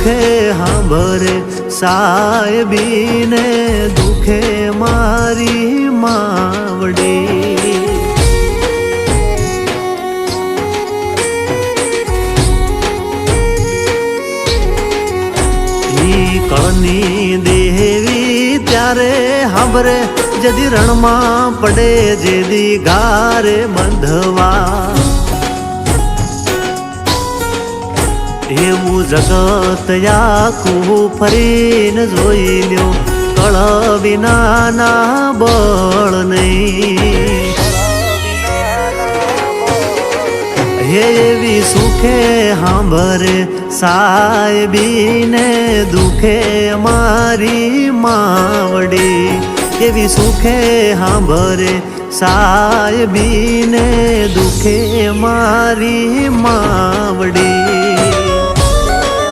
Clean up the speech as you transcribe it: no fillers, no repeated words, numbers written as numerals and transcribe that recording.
સુખે હાંભરે સાહેબીને દુખે મારી માવડી કળની દેવી ત્યારે હાંભરે જદી રણમાં પડે જેદી ગારે બંધવા એવું જગત આખું ફરીને જોઈ લ્યો કળ વિનાના બળ નહીં એવી સુખે હાંભરે સાહેબીને દુખે મારી માવડી એવી સુખે હાંભરે સાહેબીને દુખે મારી માવડી